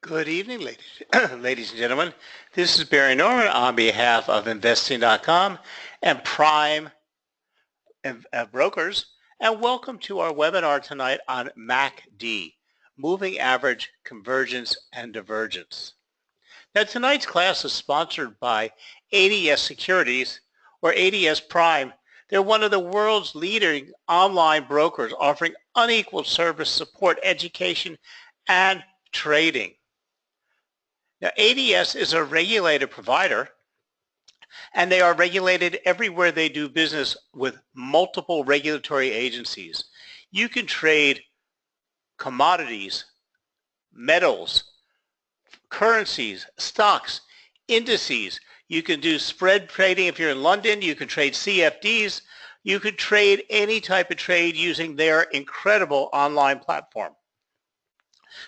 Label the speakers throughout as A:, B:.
A: Good evening, ladies, ladies and gentlemen. This is Barry Norman on behalf of Investing.com and Prime Brokers, and welcome to our webinar tonight on MACD, Moving Average, Convergence, and Divergence. Now, tonight's class is sponsored by ADS Securities, or ADS Prime. They're one of the world's leading online brokers offering unequaled service, support, education, and trading. Now, ADS is a regulated provider, and they are regulated everywhere they do business with multiple regulatory agencies. You can trade commodities, metals, currencies, stocks, indices. You can do spread trading if you're in London. You can trade CFDs. You could trade any type of trade using their incredible online platform.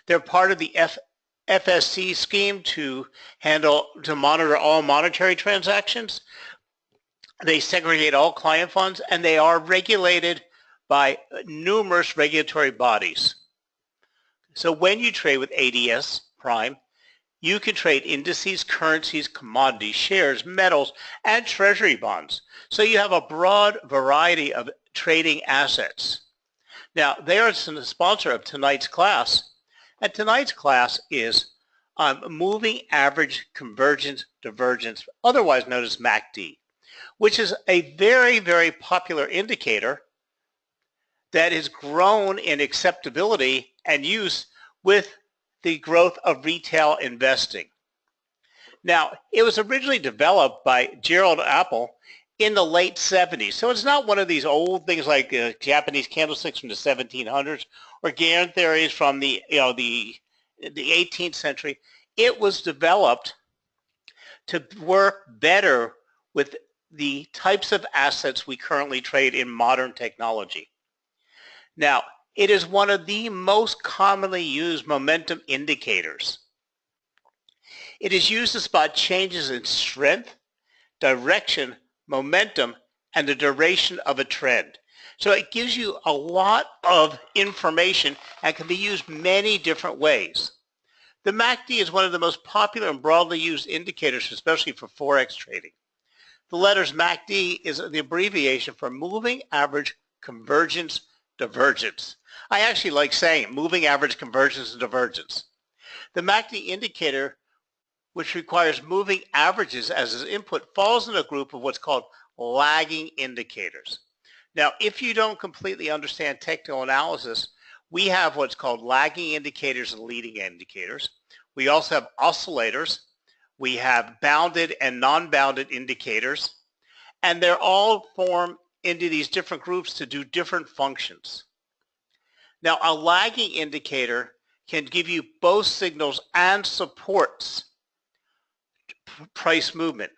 A: They're part of the FSC scheme to monitor all monetary transactions. They segregate all client funds, and they are regulated by numerous regulatory bodies. So when you trade with ADS Prime, you can trade indices, currencies, commodities, shares, metals, and treasury bonds. So you have a broad variety of trading assets. Now, they are the sponsor of tonight's class. And tonight's class is Moving Average Convergence Divergence, otherwise known as MACD, which is a very, very popular indicator that has grown in acceptability and use with the growth of retail investing. Now, it was originally developed by Gerald Apple in the late 70s. So it's not one of these old things like Japanese candlesticks from the 1700s or Gann theories from the 18th century. It was developed to work better with the types of assets we currently trade in modern technology. Now, it is one of the most commonly used momentum indicators. It is used to spot changes in strength, direction, momentum, and the duration of a trend. So it gives you a lot of information and can be used many different ways. The MACD is one of the most popular and broadly used indicators, especially for Forex trading. The letters MACD is the abbreviation for Moving Average Convergence Divergence. I actually like saying it, Moving Average Convergence and Divergence. The MACD indicator, which requires moving averages as its input, falls in a group of what's called lagging indicators. Now, if you don't completely understand technical analysis, we have what's called lagging indicators and leading indicators. We also have oscillators. We have bounded and non-bounded indicators, and they're all formed into these different groups to do different functions. Now, a lagging indicator can give you both signals and supports price movement.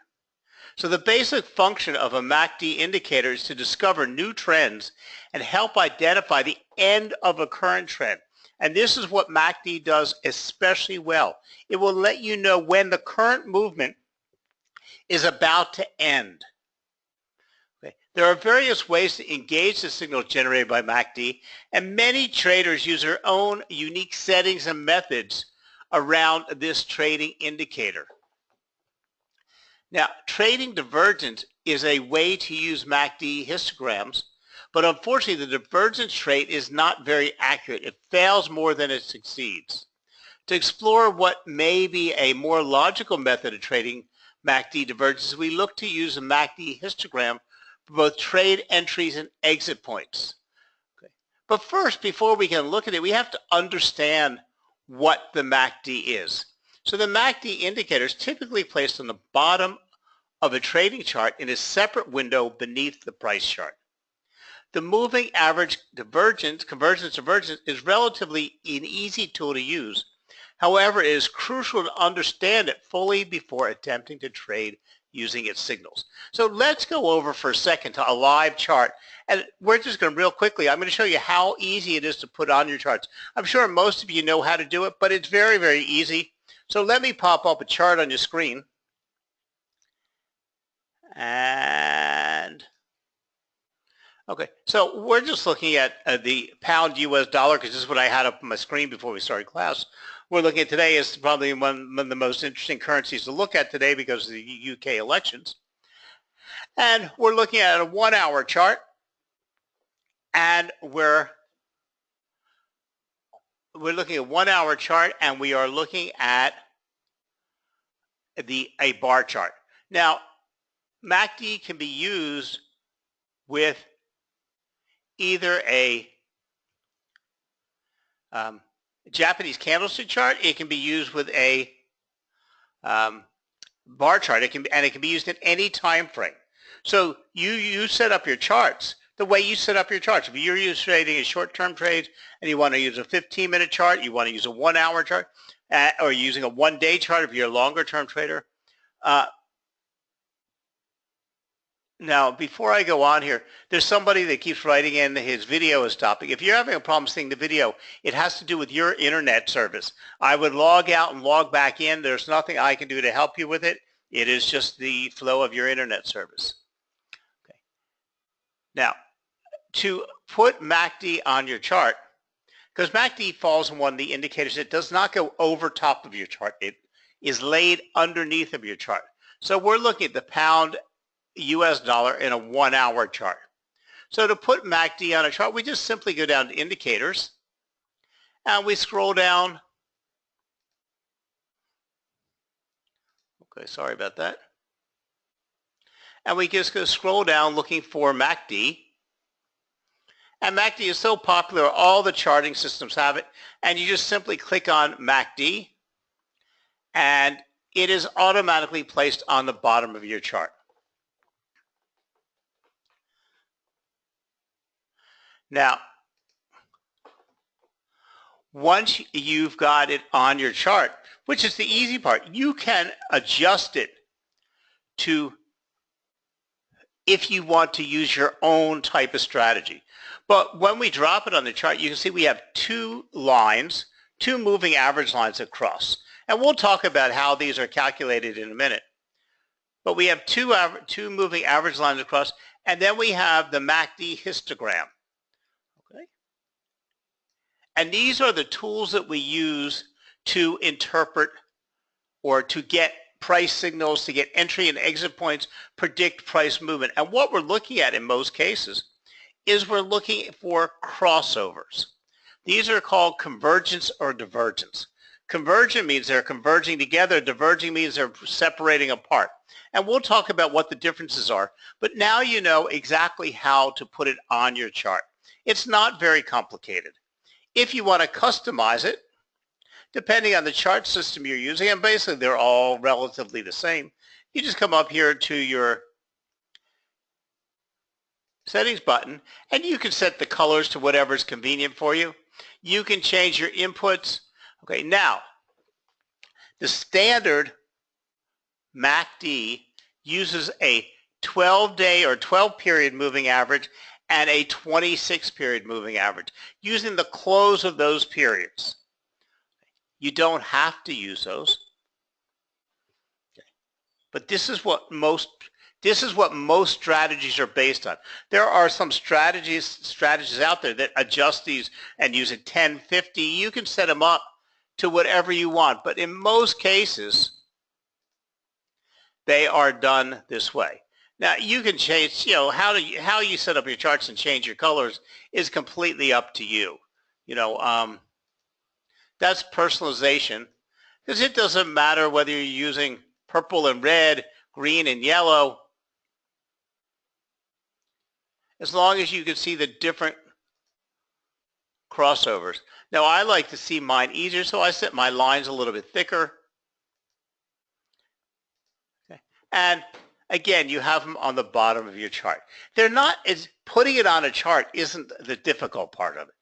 A: So the basic function of a MACD indicator is to discover new trends and help identify the end of a current trend. And this is what MACD does especially well. It will let you know when the current movement is about to end. Okay. There are various ways to engage the signal generated by MACD, and many traders use their own unique settings and methods around this trading indicator. Now, trading divergence is a way to use MACD histograms, but unfortunately the divergence trade is not very accurate. It fails more than it succeeds. To explore what may be a more logical method of trading MACD divergence, we look to use a MACD histogram for both trade entries and exit points. Okay. But first, before we can look at it, we have to understand what the MACD is. So the MACD indicator is typically placed on the bottom of a trading chart in a separate window beneath the price chart. The moving average convergence divergence is relatively an easy tool to use. However, it is crucial to understand it fully before attempting to trade using its signals. So let's go over for a second to a live chart, and we're just going to real quickly, I'm going to show you how easy it is to put on your charts. I'm sure most of you know how to do it, but it's very, very easy. So let me pop up a chart on your screen. And Okay, so we're just looking at the pound US dollar because this is what I had up on my screen before we started class. We're looking at today is probably one of the most interesting currencies to look at today because of the UK elections. And we're looking at a 1 hour chart, and we're looking at 1 hour chart, and we are looking at a bar chart. Now, MACD can be used with either a Japanese candlestick chart. It can be used with a bar chart. It can be used in any time frame. So you set up your charts the way you set up your charts. If you're trading a short-term trade and you want to use a 15-minute chart, you want to use a 1 hour chart, or using a 1 day chart if you're a longer-term trader. Now, before I go on here, there's somebody that keeps writing in his video is stopping. If you're having a problem seeing the video, it has to do with your internet service. I would log out and log back in. There's nothing I can do to help you with it. It is just the flow of your internet service. Okay. Now, to put MACD on your chart, because MACD falls on one of the indicators, it does not go over top of your chart. It is laid underneath of your chart. So we're looking at the pound US dollar in a 1 hour chart. So to put MACD on a chart, we just simply go down to indicators and we scroll down. Okay, sorry about that. And we just go scroll down looking for MACD. And MACD is so popular, all the charting systems have it. And you just simply click on MACD and it is automatically placed on the bottom of your chart. Now, once you've got it on your chart, which is the easy part, you can adjust it to if you want to use your own type of strategy. But when we drop it on the chart, you can see we have two lines, two moving average lines across. And we'll talk about how these are calculated in a minute. But we have two moving average lines across, and then we have the MACD histogram. Okay. And these are the tools that we use to interpret or to get price signals, to get entry and exit points, predict price movement. And what we're looking at in most cases is we're looking for crossovers. These are called convergence or divergence. Convergent means they're converging together. Diverging means they're separating apart. And we'll talk about what the differences are. But now you know exactly how to put it on your chart. It's not very complicated. If you want to customize it, depending on the chart system you're using, and basically they're all relatively the same, you just come up here to your settings button and you can set the colors to whatever is convenient for you. You can change your inputs. Okay, now the standard MACD uses a 12-day or 12-period moving average and a 26-period moving average, using the close of those periods. You don't have to use those, but this is what most strategies are based on. There are some strategies out there that adjust these and use a 10-50. You can set them up to whatever you want, but in most cases, they are done this way. Now you can change, how you set up your charts and change your colors is completely up to you. That's personalization, because it doesn't matter whether you're using purple and red, green and yellow, as long as you can see the different crossovers. Now I like to see mine easier, so I set my lines a little bit thicker. Okay. And again, you have them on the bottom of your chart. Putting it on a chart isn't the difficult part of it.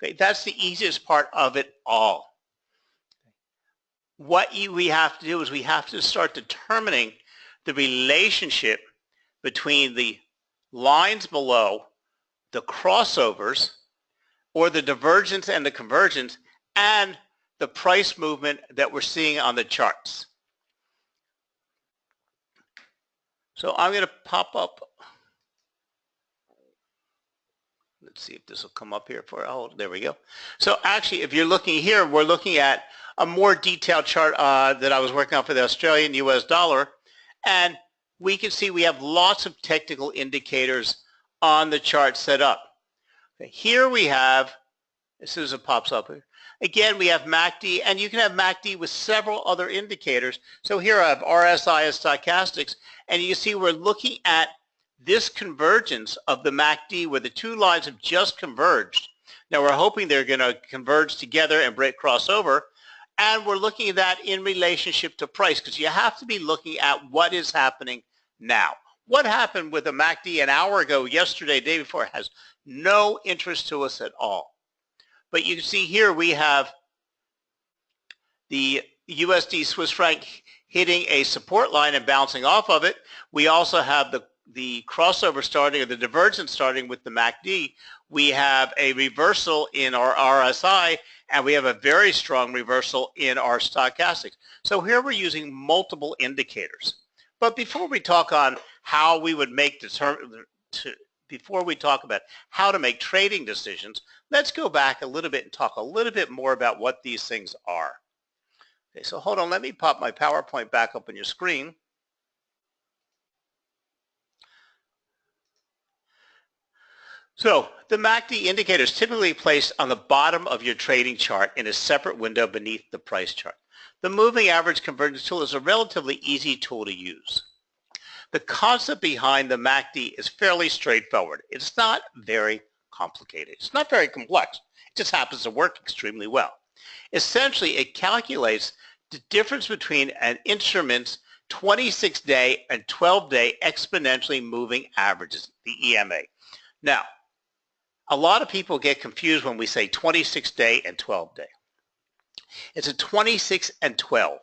A: Okay, that's the easiest part of it all. What we have to do is we have to start determining the relationship between the lines below, the crossovers, or the divergence and the convergence, and the price movement that we're seeing on the charts. So I'm going to pop up Let's see if this will come up here for a hold. There we go. So actually, if you're looking here, we're looking at a more detailed chart that I was working on for the Australian US dollar. And we can see we have lots of technical indicators on the chart set up. Okay, here we have, as soon as it pops up here, again, we have MACD, and you can have MACD with several other indicators. So here I have RSI as stochastics, and you can see we're looking at this convergence of the MACD where the two lines have just converged. Now we're hoping they're going to converge together and break crossover, and we're looking at that in relationship to price because you have to be looking at what is happening now. What happened with the MACD an hour ago, yesterday, day before, has no interest to us at all. But you can see here we have the USD Swiss franc hitting a support line and bouncing off of it. We also have the crossover starting, or the divergence starting with the MACD. We have a reversal in our RSI, and we have a very strong reversal in our stochastics. So here we're using multiple indicators. But before we talk on how we would make before we talk about how to make trading decisions, let's go back a little bit and talk a little bit more about what these things are. Okay, so hold on, let me pop my PowerPoint back up on your screen. So the MACD indicator is typically placed on the bottom of your trading chart in a separate window beneath the price chart. The moving average convergence tool is a relatively easy tool to use. The concept behind the MACD is fairly straightforward. It's not very complicated. It's not very complex. It just happens to work extremely well. Essentially, it calculates the difference between an instrument's 26-day and 12-day exponentially moving averages, the EMA. Now, a lot of people get confused when we say 26-day and 12-day. It's a 26 and 12.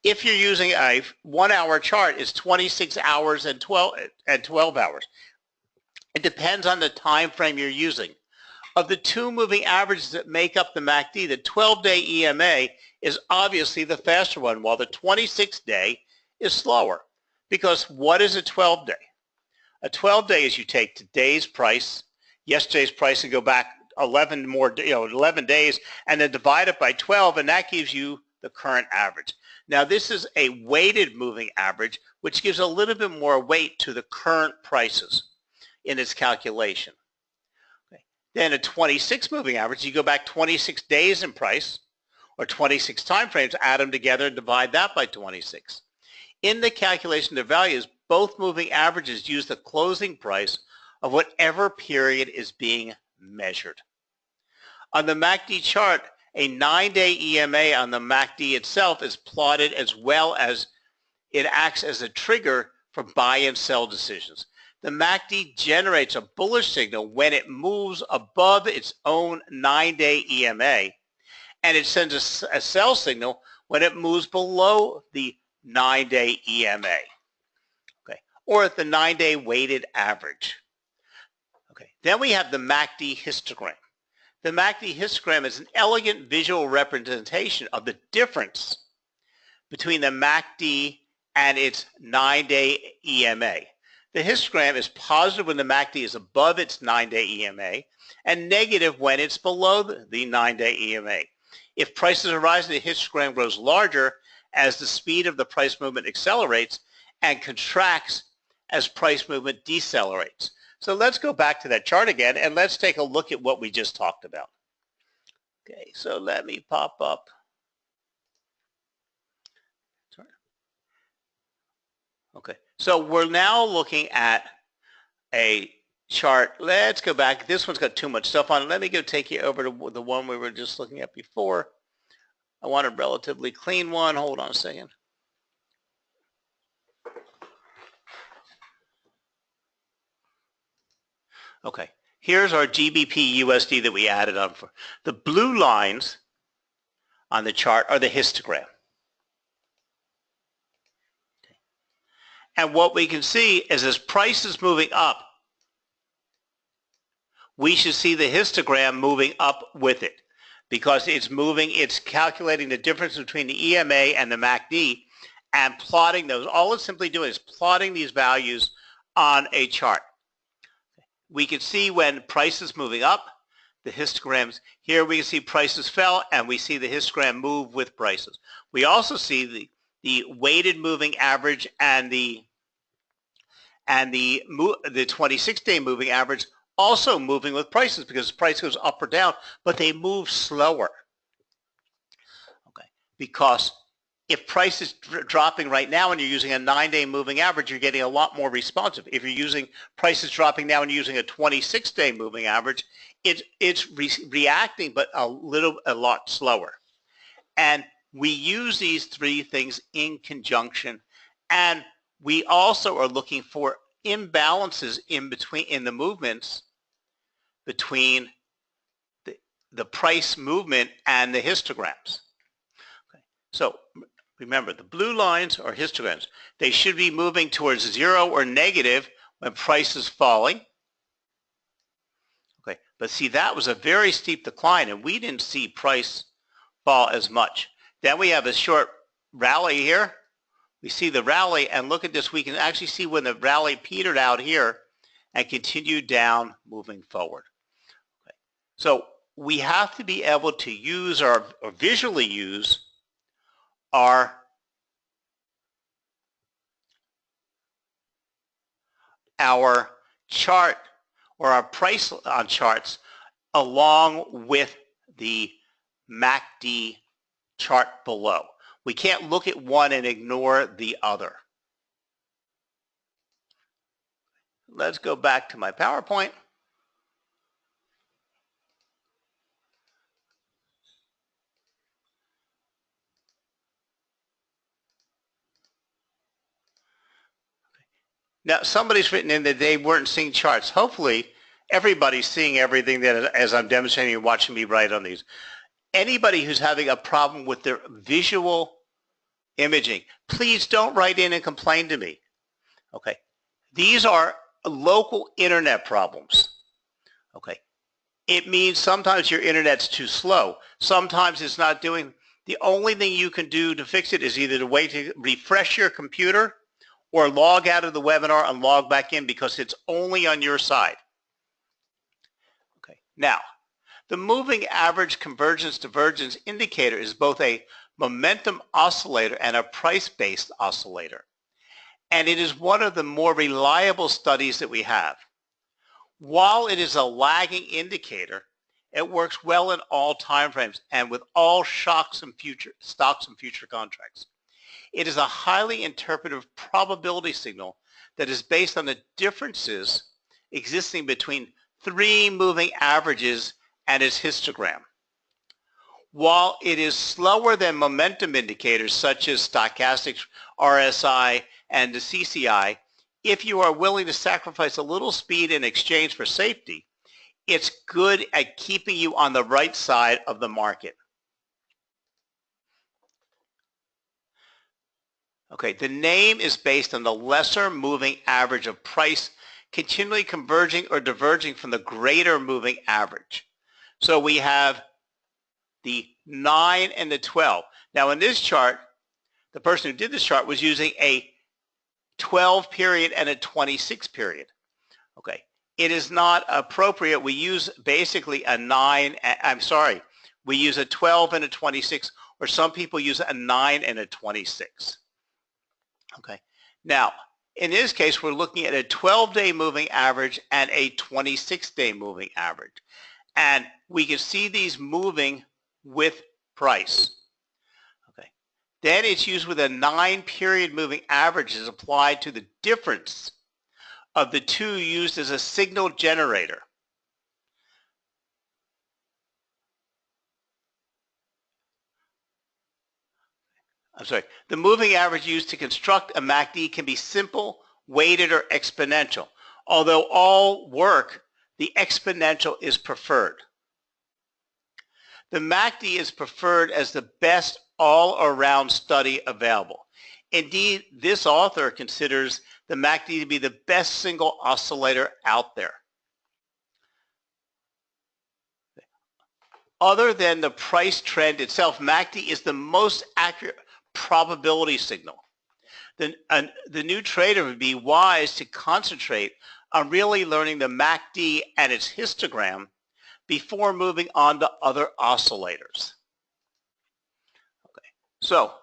A: If you're using a 1-hour chart, it's 26 hours and 12 hours. It depends on the time frame you're using. Of the two moving averages that make up the MACD, the 12-day EMA is obviously the faster one, while the 26-day is slower. Because what is a 12-day? A 12-day is you take today's price, yesterday's price, and go back 11 days, and then divide it by 12, and that gives you the current average. Now this is a weighted moving average, which gives a little bit more weight to the current prices in its calculation. Okay. Then a 26 moving average, you go back 26 days in price, or 26 time frames, add them together and divide that by 26. In the calculation of values, both moving averages use the closing price of whatever period is being measured. On the MACD chart, a 9-day EMA on the MACD itself is plotted, as well as it acts as a trigger for buy and sell decisions. The MACD generates a bullish signal when it moves above its own 9-day EMA, and it sends a sell signal when it moves below the 9-day EMA, okay, or at the 9-day weighted average. Okay. Then we have the MACD histogram. The MACD histogram is an elegant visual representation of the difference between the MACD and its 9-day EMA. The histogram is positive when the MACD is above its 9-day EMA and negative when it's below the 9-day EMA. If prices are rising, the histogram grows larger as the speed of the price movement accelerates and contracts as price movement decelerates. So let's go back to that chart again, and let's take a look at what we just talked about. Okay, so let me pop up. Sorry. Okay, so we're now looking at a chart. Let's go back. This one's got too much stuff on it. Let me go take you over to the one we were just looking at before. I want a relatively clean one. Hold on a second. Okay, here's our GBP USD that we added on for. The blue lines on the chart are the histogram. Okay. And what we can see is as price is moving up, we should see the histogram moving up with it because it's moving, it's calculating the difference between the EMA and the MACD and plotting those. All it's simply doing is plotting these values on a chart. we can see when prices moving up, the histograms. Here we can see prices fell, and we see the histogram move with prices. We also see the weighted moving average and the 26-day moving average also moving with prices, because the price goes up or down, but they move slower. Okay, because if price is dropping right now and you're using a 9-day moving average, you're getting a lot more responsive. If you're using prices dropping now and using a 26-day moving average, it's reacting, but a lot slower. And we use these three things in conjunction, and we also are looking for imbalances in the movements between the price movement and the histograms. Okay. So remember, the blue lines are histograms. They should be moving towards 0 or negative when price is falling. Okay, but see, that was a very steep decline, and we didn't see price fall as much. Then we have a short rally here. We see the rally, and look at this. We can actually see when the rally petered out here and continued down, moving forward. Okay. So we have to be able to use or visually use our chart or our price on charts along with the MACD chart below. We can't look at one and ignore the other. Let's go back to my PowerPoint. Now, somebody's written in that they weren't seeing charts. Hopefully, everybody's seeing everything that, as I'm demonstrating, you're watching me write on these. Anybody who's having a problem with their visual imaging, please don't write in and complain to me. Okay, these are local internet problems. Okay, it means sometimes your internet's too slow. Sometimes it's not doing. The only thing you can do to fix it is either to wait to refresh your computer or log out of the webinar and log back in, because it's only on your side. Okay, now, the moving average convergence divergence indicator is both a momentum oscillator and a price-based oscillator. And it is one of the more reliable studies that we have. While it is a lagging indicator, it works well in all time frames and with all stocks and future contracts. It is a highly interpretive probability signal that is based on the differences existing between three moving averages and its histogram. While it is slower than momentum indicators such as stochastic RSI and the CCI, if you are willing to sacrifice a little speed in exchange for safety, it's good at keeping you on the right side of the market. Okay, the name is based on the lesser moving average of price continually converging or diverging from the greater moving average. So we have the 9 and the 12. Now in this chart, the person who did this chart was using a 12 period and a 26 period. Okay, it is not appropriate. We use basically a 9, we use a 12 and a 26, or some people use a 9 and a 26. Okay, now in this case we're looking at a 12-day moving average and a 26-day moving average, and we can see these moving with price. Okay, then it's used with a 9-period moving average is applied to the difference of the two used as a signal generator. The moving average used to construct a MACD can be simple, weighted, or exponential. Although all work, the exponential is preferred. The MACD is preferred as the best all-around study available. Indeed, this author considers the MACD to be the best single oscillator out there. Other than the price trend itself, MACD is the most accurate probability signal. The new trader would be wise to concentrate on really learning the MACD and its histogram before moving on to other oscillators. Okay, so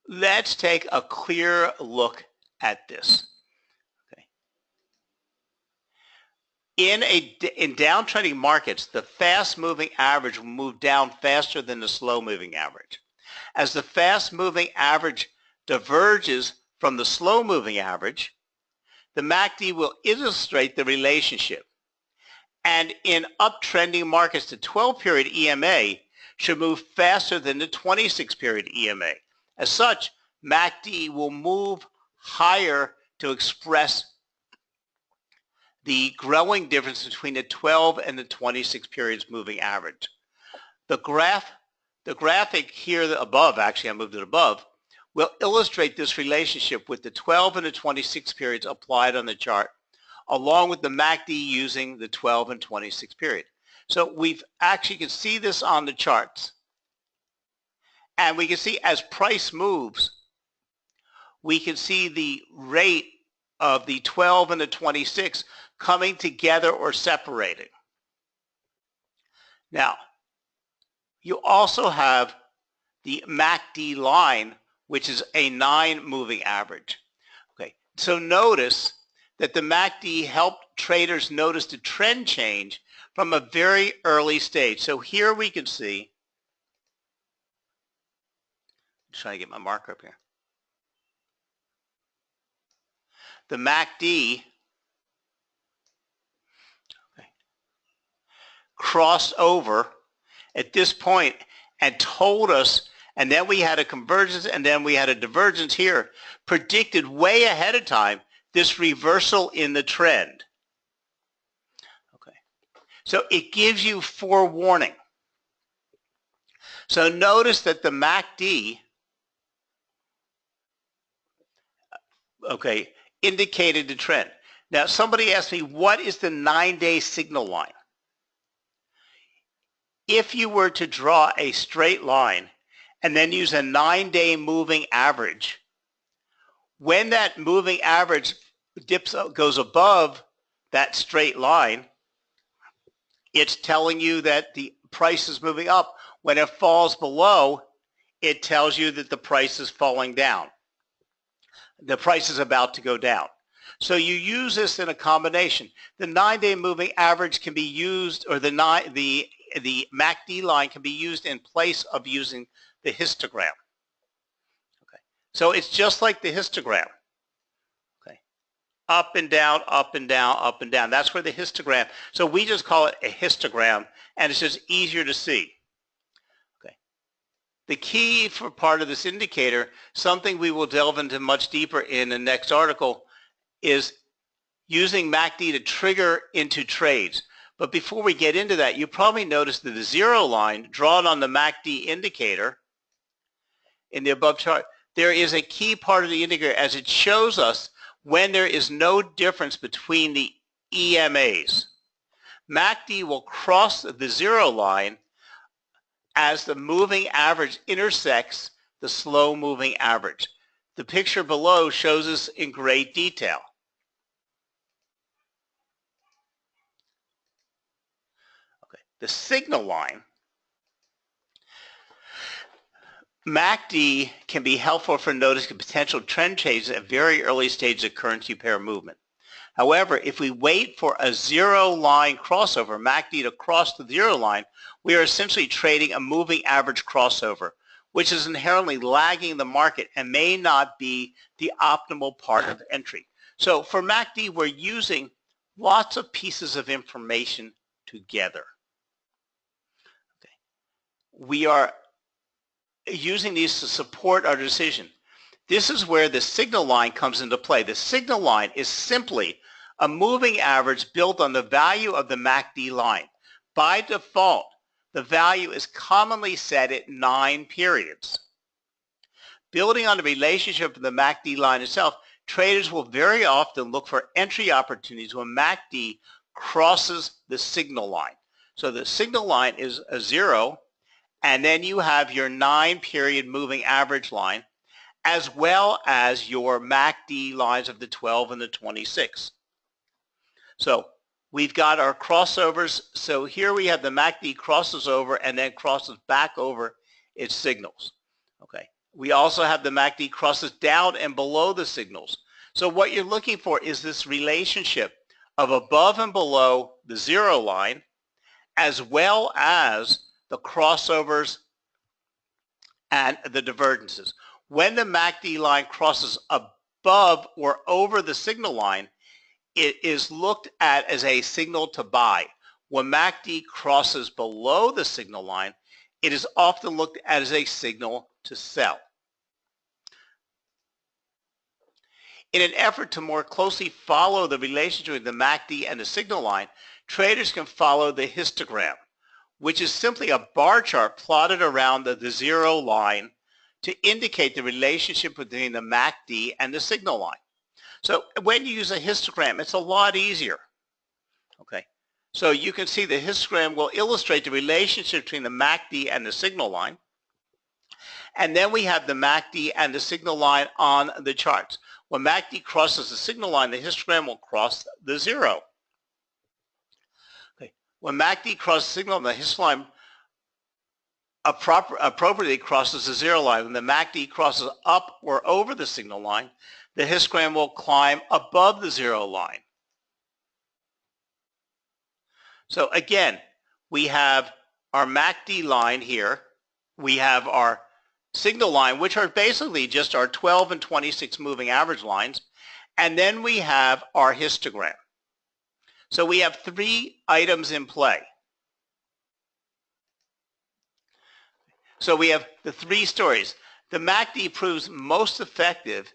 A: let's take a clear look at this. Okay. In downtrending markets, the fast-moving average will move down faster than the slow-moving average. As the fast-moving average diverges from the slow-moving average, the MACD will illustrate the relationship. And in uptrending markets, the 12-period EMA should move faster than the 26-period EMA. As such, MACD will move higher to express the growing difference between the 12 and the 26 periods moving average. The graphic here above, actually I moved it above, will illustrate this relationship with the 12 and the 26 periods applied on the chart, along with the MACD using the 12 and 26 period. So we've actually can see this on the charts. And we can see as price moves, we can see the rate of the 12 and the 26 coming together or separating. Now, you also have the MACD line, which is a 9 moving average. Okay, so notice that the MACD helped traders notice the trend change from a very early stage. So here we can see, I'm trying to get my marker up here. The MACD crossed over at this point and told us, and then we had a convergence and then we had a divergence here, predicted way ahead of time this reversal in the trend. Okay, so it gives you forewarning. So notice that the MACD, okay, indicated the trend. Now somebody asked me, what is the 9-day signal line? If you were to draw a straight line and then use a 9-day moving average, when that moving average goes above that straight line, it's telling you that the price is moving up. When it falls below, it tells you that the price is falling down. The price is about to go down. So you use this in a combination. The 9-day moving average can be used, or the MACD line can be used in place of using the histogram. Okay. So it's just like the histogram. Okay. Up and down, up and down, up and down. That's where the histogram, so we just call it a histogram, and it's just easier to see. Okay. The key for part of this indicator, something we will delve into much deeper in the next article, is using MACD to trigger into trades. But before we get into that, you probably noticed that the zero line drawn on the MACD indicator in the above chart, there is a key part of the indicator as it shows us when there is no difference between the EMAs. MACD will cross the zero line as the moving average intersects the slow moving average. The picture below shows this in great detail. Okay. The signal line, MACD can be helpful for noticing potential trend changes at very early stages of currency pair movement. However, if we wait for a zero line crossover, MACD to cross the zero line, we are essentially trading a moving average crossover, which is inherently lagging the market and may not be the optimal part of entry. So for MACD, we're using lots of pieces of information together. Okay. We are using these to support our decision. This is where the signal line comes into play. The signal line is simply a moving average built on the value of the MACD line. By default, the value is commonly set at 9 periods. Building on the relationship of the MACD line itself, traders will very often look for entry opportunities when MACD crosses the signal line. So the signal line is a 0, and then you have your 9-period moving average line, as well as your MACD lines of the 12 and the 26. So we've got our crossovers. So here we have the MACD crosses over and then crosses back over its signals. Okay. We also have the MACD crosses down and below the signals. So what you're looking for is this relationship of above and below the zero line, as well as the crossovers and the divergences. When the MACD line crosses above or over the signal line, it is looked at as a signal to buy. When MACD crosses below the signal line, it is often looked at as a signal to sell. In an effort to more closely follow the relationship between the MACD and the signal line, traders can follow the histogram, which is simply a bar chart plotted around the zero line to indicate the relationship between the MACD and the signal line. So when you use a histogram, it's a lot easier. Okay, so you can see the histogram will illustrate the relationship between the MACD and the signal line. And then we have the MACD and the signal line on the charts. When MACD crosses the signal line, the histogram will cross the zero. Okay. When MACD crosses the signal line, the histogram appropriately crosses the zero line. When the MACD crosses up or over the signal line, the histogram will climb above the zero line. So again, we have our MACD line here. We have our signal line, which are basically just our 12 and 26 moving average lines. And then we have our histogram. So we have three items in play. So we have the three stories. The MACD proves most effective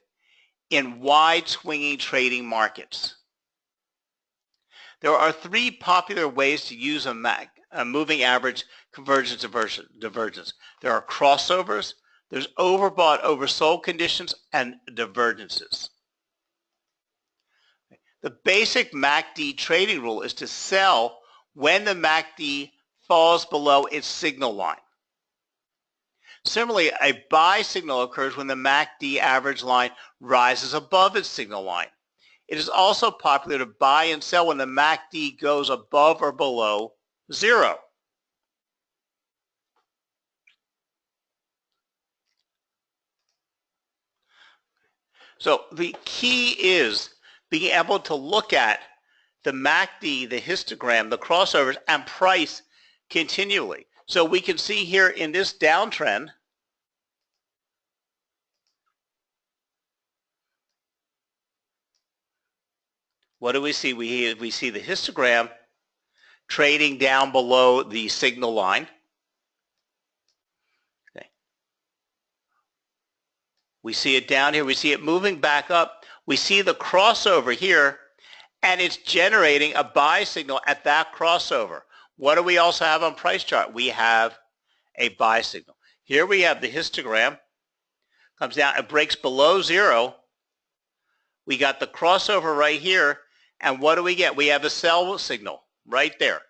A: in wide swinging trading markets. There are three popular ways to use a moving average convergence divergence. There are crossovers, there's overbought, oversold conditions, and divergences. The basic MACD trading rule is to sell when the MACD falls below its signal line. Similarly, a buy signal occurs when the MACD average line rises above its signal line. It is also popular to buy and sell when the MACD goes above or below zero. So the key is being able to look at the MACD, the histogram, the crossovers, and price continually. So we can see here in this downtrend, what do we see? We see the histogram trading down below the signal line. Okay. We see it down here. We see it moving back up. We see the crossover here, and it's generating a buy signal at that crossover. What do we also have on price chart? We have a buy signal. Here we have the histogram. Comes down, it breaks below zero. We got the crossover right here. And what do we get? We have a sell signal right there.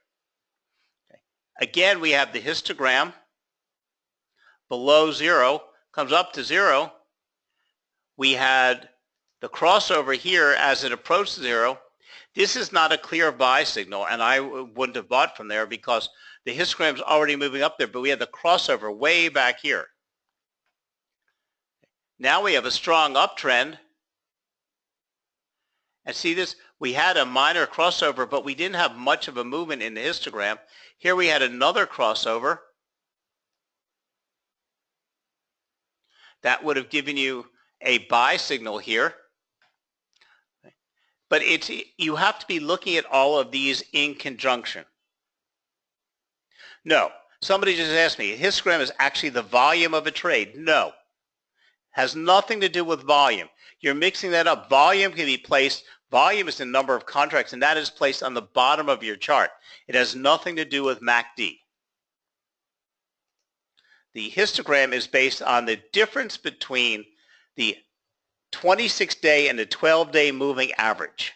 A: Okay. Again, we have the histogram below zero, comes up to zero. We had the crossover here as it approached zero. This is not a clear buy signal, and I wouldn't have bought from there because the histogram is already moving up there, but we had the crossover way back here. Now we have a strong uptrend. And see this? We had a minor crossover, but we didn't have much of a movement in the histogram. Here we had another crossover. That would have given you a buy signal here. But you have to be looking at all of these in conjunction. No. Somebody just asked me, histogram is actually the volume of a trade. No. Has nothing to do with volume. You're mixing that up. Volume can be placed, volume is the number of contracts, and that is placed on the bottom of your chart. It has nothing to do with MACD. The histogram is based on the difference between the 26-day and the 12-day moving average.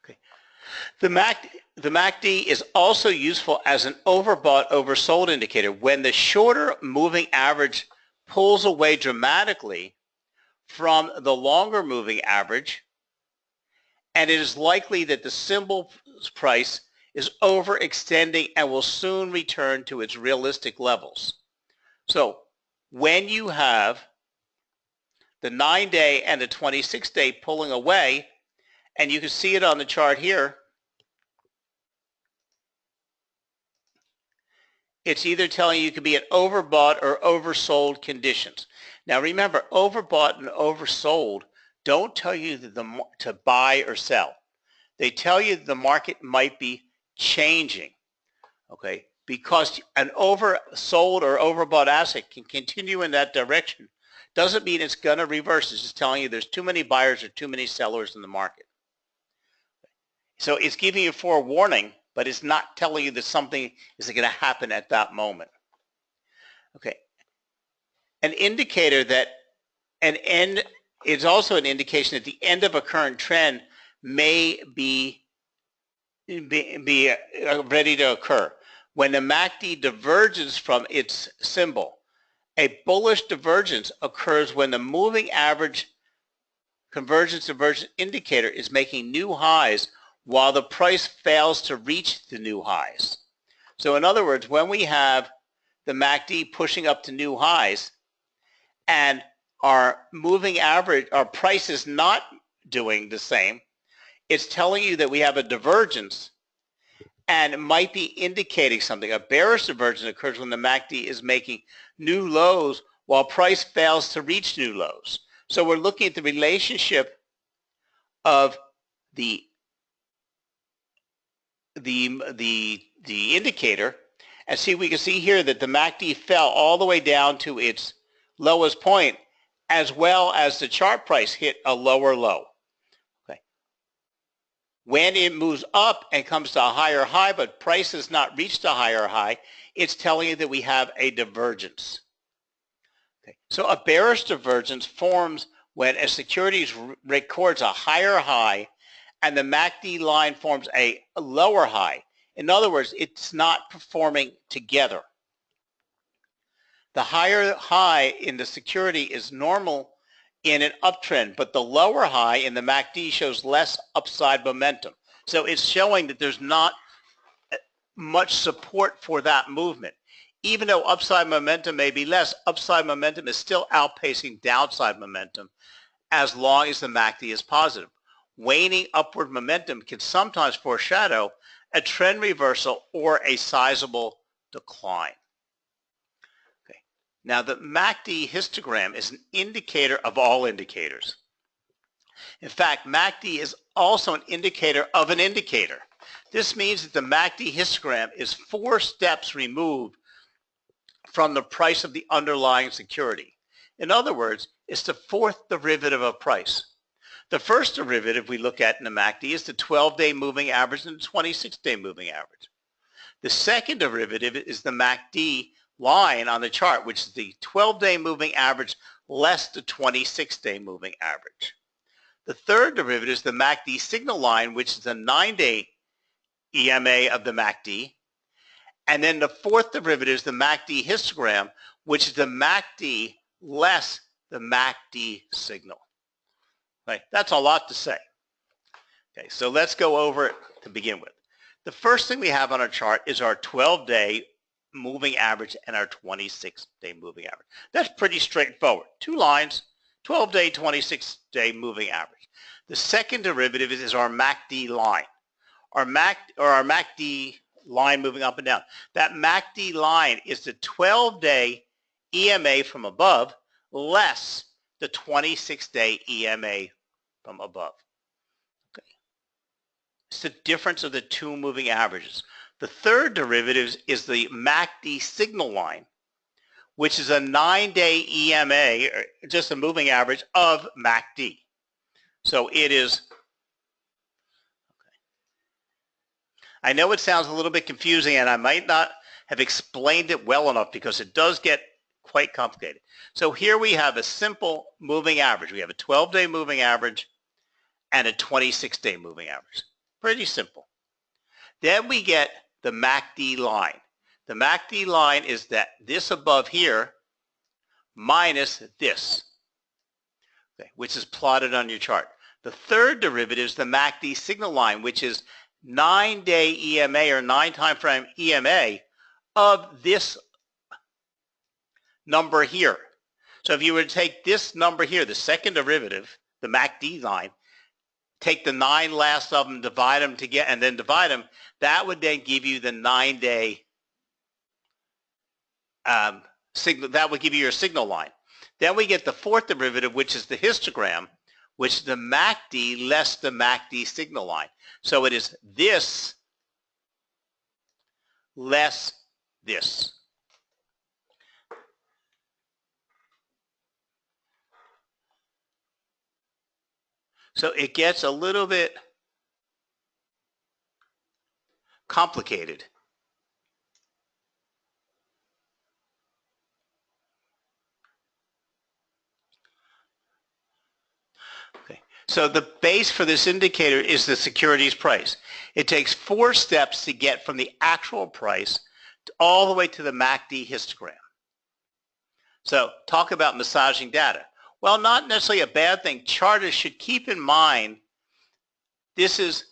A: Okay. The MACD is also useful as an overbought, oversold indicator. When the shorter moving average pulls away dramatically from the longer moving average, and it is likely that the symbol price is overextending and will soon return to its realistic levels. So when you have the 9-day and the 26-day pulling away, and you can see it on the chart here, it's either telling you could be at overbought or oversold conditions. Now remember, overbought and oversold don't tell you to buy or sell. They tell you the market might be changing, okay? Because an oversold or overbought asset can continue in that direction. Doesn't mean it's going to reverse. It's just telling you there's too many buyers or too many sellers in the market. So it's giving you forewarning, but it's not telling you that something is going to happen at that moment. Okay. An indicator that an end is also an indication that the end of a current trend may be ready to occur. When the MACD diverges from its symbol, a bullish divergence occurs when the moving average convergence divergence indicator is making new highs while the price fails to reach the new highs. So in other words, when we have the MACD pushing up to new highs and our moving average, our price is not doing the same, it's telling you that we have a divergence and it might be indicating something. A bearish divergence occurs when the MACD is making new lows while price fails to reach new lows. So we're looking at the relationship of the indicator, and see, we can see here that the MACD fell all the way down to its lowest point, as well as the chart price hit a lower low. Okay. When it moves up and comes to a higher high, but price has not reached a higher high, it's telling you that we have a divergence. Okay. So a bearish divergence forms when a securities records a higher high and the MACD line forms a lower high. In other words, it's not performing together. The higher high in the security is normal in an uptrend, but the lower high in the MACD shows less upside momentum. So it's showing that there's not much support for that movement. Even though upside momentum may be less, upside momentum is still outpacing downside momentum as long as the MACD is positive. Waning upward momentum can sometimes foreshadow a trend reversal or a sizable decline. Okay. Now the MACD histogram is an indicator of all indicators. In fact, MACD is also an indicator of an indicator. This means that the MACD histogram is 4 steps removed from the price of the underlying security. In other words, it's the 4th derivative of price. The first derivative we look at in the MACD is the 12-day moving average and the 26-day moving average. The second derivative is the MACD line on the chart, which is the 12-day moving average less the 26-day moving average. The third derivative is the MACD signal line, which is the 9-day EMA of the MACD. And then the fourth derivative is the MACD histogram, which is the MACD less the MACD signal. Right? That's a lot to say. Okay, so let's go over it to begin with. The first thing we have on our chart is our 12-day moving average and our 26-day moving average. That's pretty straightforward. 2 lines, 12-day, 26-day moving average. The second derivative is our MACD line. Our MACD line moving up and down. That MACD line is the 12-day EMA from above less the 26-day EMA from above. Okay. It's the difference of the 2 moving averages. The third derivative is the MACD signal line, which is a 9-day EMA, or just a moving average of MACD. So it is, okay. I know it sounds a little bit confusing and I might not have explained it well enough because it does get quite complicated. So here we have a simple moving average. We have a 12-day moving average and a 26-day moving average. Pretty simple. Then we get the MACD line. The MACD line is that this above here minus this. okay, which is plotted on your chart. The third derivative is the MACD signal line, which is 9-day EMA or 9-time frame EMA of this number here. So if you were to take this number here, the second derivative, the MACD line, take the 9 last of them, divide them together, and then divide them, that would then give you the 9-day signal. That would give you your signal line. Then we get the fourth derivative, which is the histogram, which is the MACD less the MACD signal line. So it is this less this. So it gets a little bit complicated. Okay. So the base for this indicator is the securities price. It takes 4 steps to get from the actual price all the way to the MACD histogram. So talk about massaging data. Well, not necessarily a bad thing. Chartists should keep in mind this is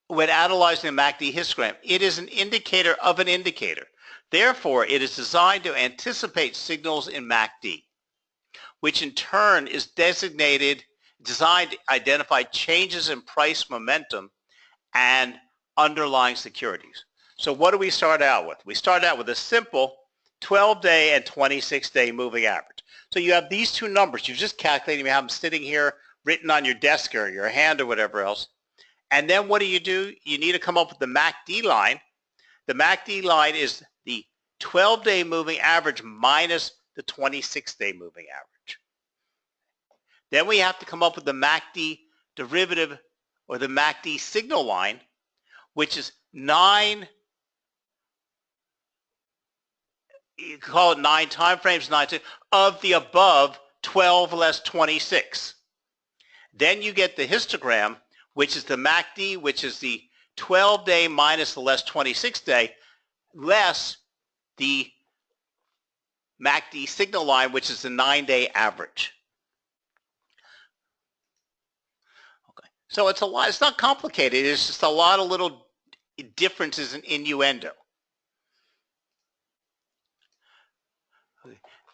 A: when analyzing the MACD histogram. It is an indicator of an indicator. Therefore, it is designed to anticipate signals in MACD, which in turn is designed to identify changes in price momentum and underlying securities. So what do we start out with? We start out with a simple 12-day and 26-day moving average. So you have these two numbers. You've just calculated. You have them sitting here written on your desk or your hand or whatever else. And then what do? You need to come up with the MACD line. The MACD line is the 12-day moving average minus the 26-day moving average. Then we have to come up with the MACD derivative or the MACD signal line, which is 9, you call it 9 time frames, 9 of the above 12 less 26. Then you get the histogram, which is the MACD, which is the 12-day minus the less 26-day, less the MACD signal line, which is the 9-day average. Okay. So it's a lot. It's not complicated. It's just a lot of little differences in innuendo.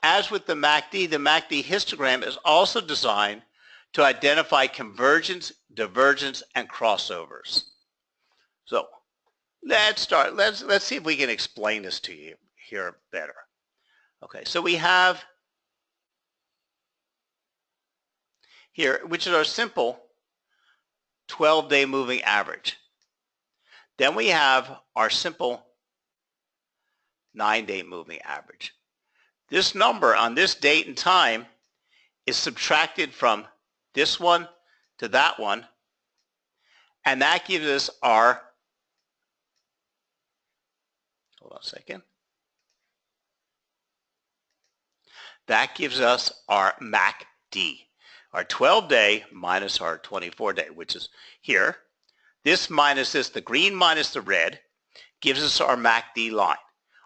A: As with the MACD histogram is also designed to identify convergence, divergence, and crossovers. So let's start. Let's see if we can explain this to you here better. Okay, so we have here, which is our simple 12-day moving average. Then we have our simple 9-day moving average. This number on this date and time is subtracted from this one to that one, and that gives us our, hold on a second, that gives us our MACD, our 12-day minus our 24-day, which is here. This minus this, the green minus the red, gives us our MACD line.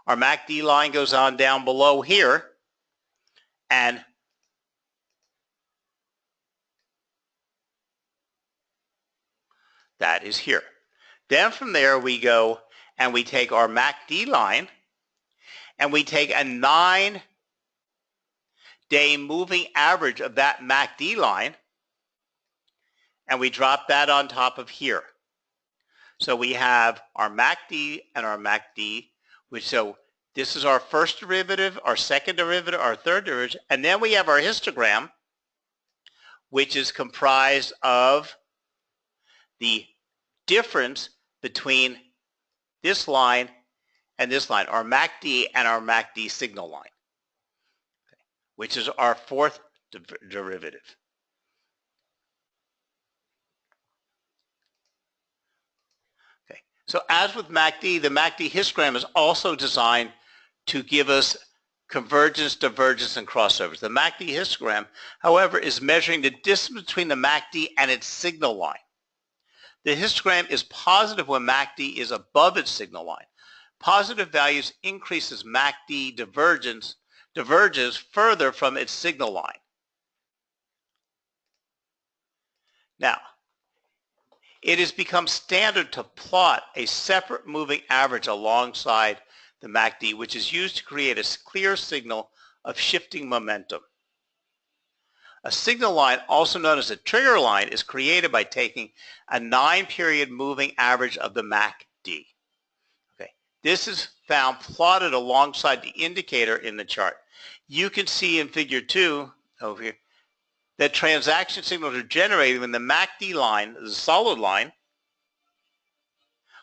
A: Our MACD line goes on down below here, and that is here. Then from there we go and we take our MACD line and we take a 9-day moving average of that MACD line and we drop that on top of here. So we have our MACD and our MACD, which, so this is our first derivative, our second derivative, our third derivative, and then we have our histogram, which is comprised of the difference between this line and this line, our MACD and our MACD signal line, okay, which is our fourth derivative. Okay, so as with MACD, the MACD histogram is also designed to give us convergence, divergence, and crossovers. The MACD histogram, however, is measuring the distance between the MACD and its signal line. The histogram is positive when MACD is above its signal line. Positive values increases MACD diverges further from its signal line. Now, it has become standard to plot a separate moving average alongside the MACD, which is used to create a clear signal of shifting momentum. A signal line, also known as a trigger line, is created by taking a 9-period moving average of the MACD. Okay. This is found plotted alongside the indicator in the chart. You can see in figure 2 over here that transaction signals are generated when the MACD line, the solid line,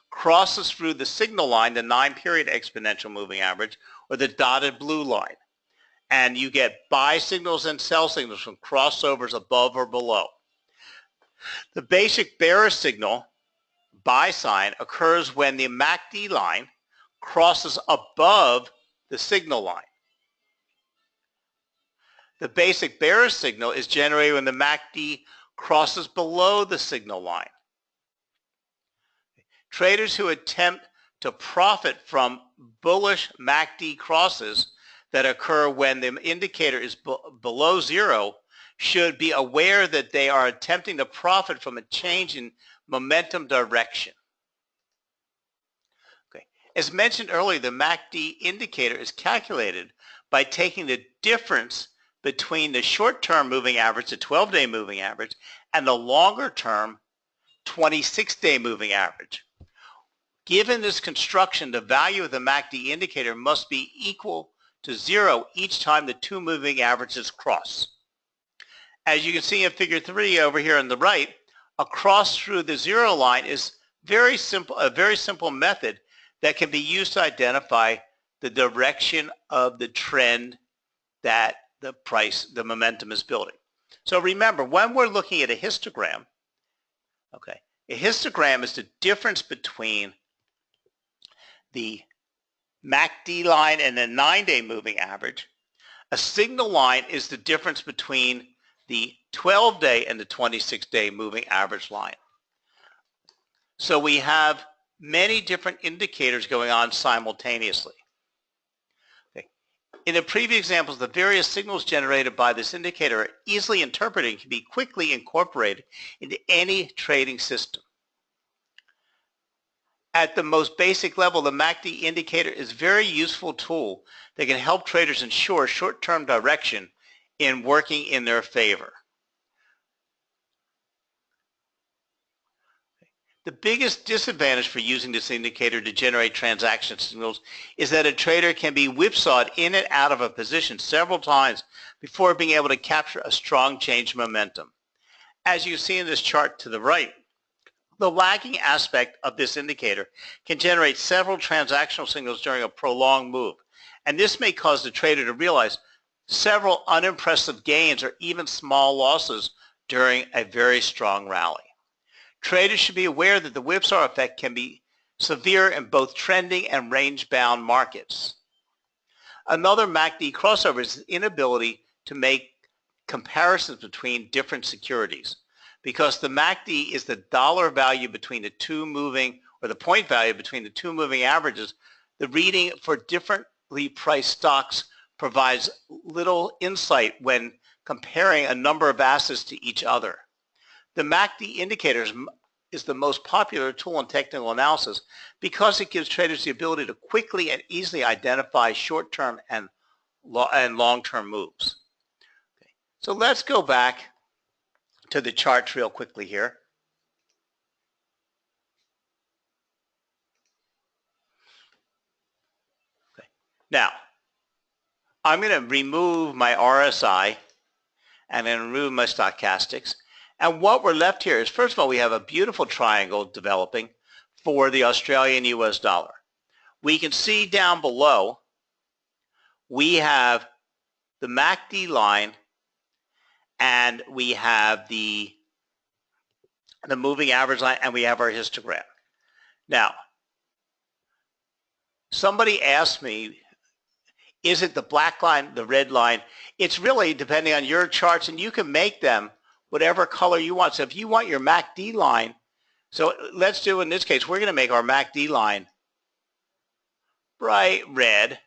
A: crosses through the signal line, the 9-period exponential moving average, or the dotted blue line. And you get buy signals and sell signals from crossovers above or below. The basic bearish signal, buy sign, occurs when the MACD line crosses above the signal line. The basic bearish signal is generated when the MACD crosses below the signal line. Traders who attempt to profit from bullish MACD crosses that occur when the indicator is below zero should be aware that they are attempting to profit from a change in momentum direction. Okay. As mentioned earlier, the MACD indicator is calculated by taking the difference between the short-term moving average, the 12-day moving average, and the longer-term 26-day moving average. Given this construction, the value of the MACD indicator must be equal to zero each time the two moving averages cross. As you can see in figure 3 over here on the right, a cross through the zero line is a very simple method that can be used to identify the direction of the trend that the momentum is building. So remember, when we're looking at a histogram, okay, a histogram is the difference between the MACD line and the 9-day moving average. A signal line is the difference between the 12-day and the 26-day moving average line. So we have many different indicators going on simultaneously. Okay. In the previous examples, the various signals generated by this indicator are easily interpreted and can be quickly incorporated into any trading system. At the most basic level, the MACD indicator is a very useful tool that can help traders ensure short-term direction in working in their favor. The biggest disadvantage for using this indicator to generate transaction signals is that a trader can be whipsawed in and out of a position several times before being able to capture a strong change in momentum. As you see in this chart to the right, the lagging aspect of this indicator can generate several transactional signals during a prolonged move, and this may cause the trader to realize several unimpressive gains or even small losses during a very strong rally. Traders should be aware that the whipsaw effect can be severe in both trending and range-bound markets. Another MACD crossover is the inability to make comparisons between different securities. Because the MACD is the dollar value between the two moving, or the point value between the two moving averages, the reading for differently priced stocks provides little insight when comparing a number of assets to each other. The MACD indicator is the most popular tool in technical analysis because it gives traders the ability to quickly and easily identify short-term and long-term moves. Okay. So let's go back to the charts real quickly here. Okay. Now, I'm going to remove my RSI and then remove my stochastics. And what we're left here is, first of all, we have a beautiful triangle developing for the Australian US dollar. We can see down below, we have the MACD line and we have the moving average line, and we have our histogram. Now, somebody asked me, is it the black line, the red line? It's really depending on your charts, and you can make them whatever color you want. So if you want your MACD line, so let's do, in this case, we're going to make our MACD line bright red,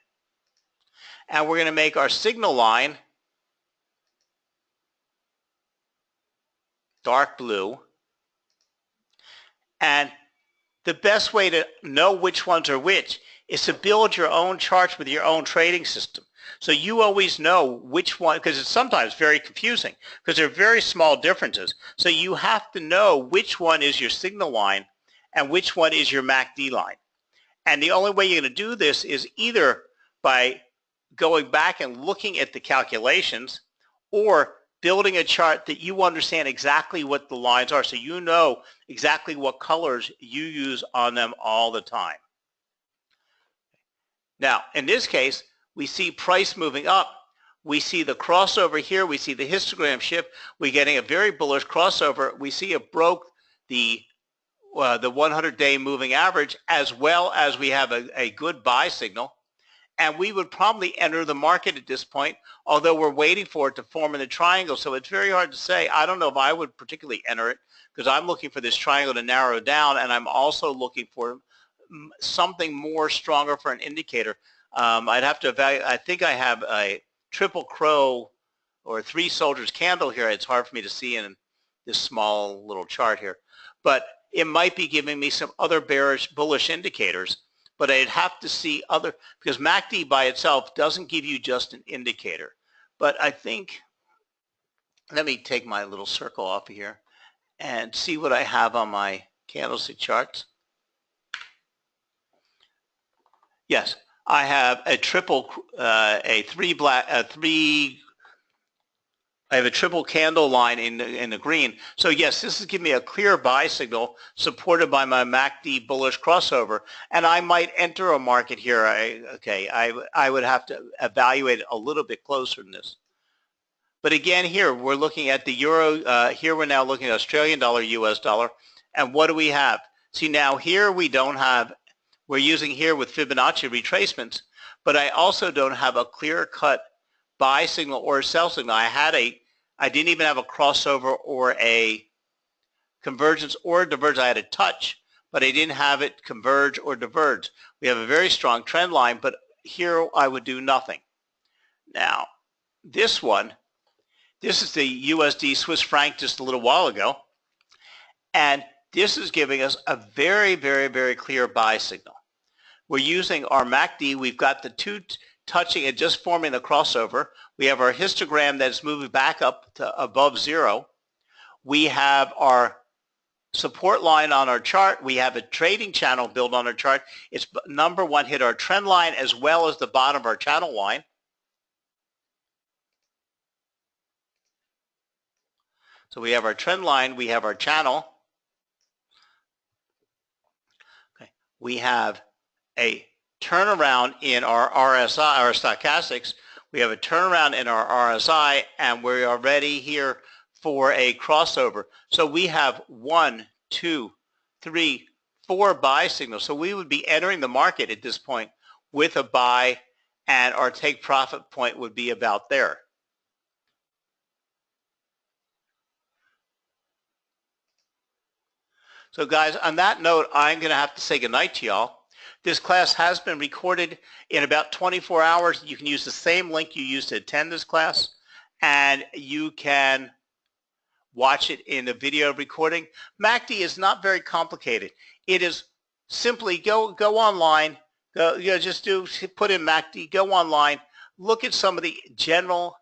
A: and we're going to make our signal line dark blue. And the best way to know which ones are which is to build your own charts with your own trading system. So you always know which one, because it's sometimes very confusing because there are very small differences. So you have to know which one is your signal line and which one is your MACD line. And the only way you're going to do this is either by going back and looking at the calculations or building a chart that you understand exactly what the lines are, so you know exactly what colors you use on them all the time. Now, in this case, we see price moving up. We see the crossover here. We see the histogram shift. We're getting a very bullish crossover. We see it broke the 100-day moving average, as well as we have a good buy signal. And we would probably enter the market at this point, although we're waiting for it to form in a triangle. So it's very hard to say. I don't know if I would particularly enter it because I'm looking for this triangle to narrow down, and I'm also looking for something more stronger for an indicator. I'd have to evaluate. I think I have a triple crow or three soldiers candle here. It's hard for me to see in this small little chart here. But it might be giving me some other bearish, bullish indicators. But I'd have to see other, because MACD by itself doesn't give you just an indicator. But I think, let me take my little circle off of here and see what I have on my candlestick charts. Yes, I have a triple, I have a triple candle line in the green. So yes, this is giving me a clear buy signal supported by my MACD bullish crossover. And I might enter a market here. I would have to evaluate it a little bit closer than this. But again, here we're looking at the euro. Here we're now looking at Australian dollar, US dollar. And what do we have? See, now here we don't have, we're using here with Fibonacci retracements, but I also don't have a clear-cut buy signal or a sell signal. I didn't even have a crossover or a convergence or a divergence. I had a touch, but I didn't have it converge or diverge. We have a very strong trend line, but here I would do nothing. Now, this one, this is the USD Swiss franc just a little while ago, and this is giving us a very, very, very clear buy signal. We're using our MACD. We've got the two touching and just forming the crossover. We have our histogram that's moving back up to above zero. We have our support line on our chart. We have a trading channel built on our chart. It's number one, hit our trend line as well as the bottom of our channel line. So we have our trend line, we have our channel. Okay. We have a turnaround in our RSI, our stochastics. We have a turnaround in our RSI, and we're already here for a crossover. So we have 1, 2, 3, 4 buy signals. So we would be entering the market at this point with a buy, and our take profit point would be about there. So guys, on that note, I'm going to have to say goodnight to y'all. This class has been recorded in about 24 hours. You can use the same link you used to attend this class, and you can watch it in the video recording. MACD is not very complicated. It is simply go online, put in MACD, go online, look at some of the general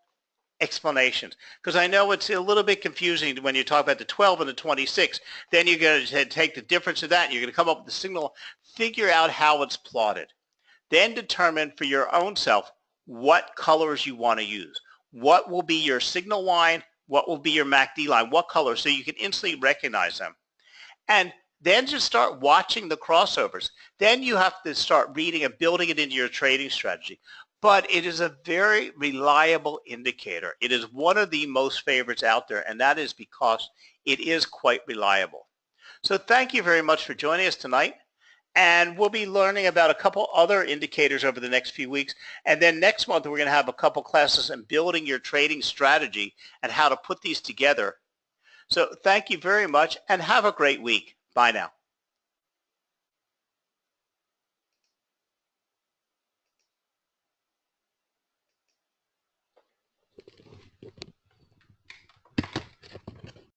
A: explanations, because I know it's a little bit confusing when you talk about the 12 and the 26. Then you're going to take the difference of that, and you're going to come up with the signal, figure out how it's plotted. Then determine for your own self what colors you want to use. What will be your signal line? What will be your MACD line? What color? So you can instantly recognize them. And then just start watching the crossovers. Then you have to start reading and building it into your trading strategy. But it is a very reliable indicator. It is one of the most favorites out there, and that is because it is quite reliable. So thank you very much for joining us tonight. And we'll be learning about a couple other indicators over the next few weeks. And then next month, we're going to have a couple classes on building your trading strategy and how to put these together. So thank you very much, and have a great week. Bye now.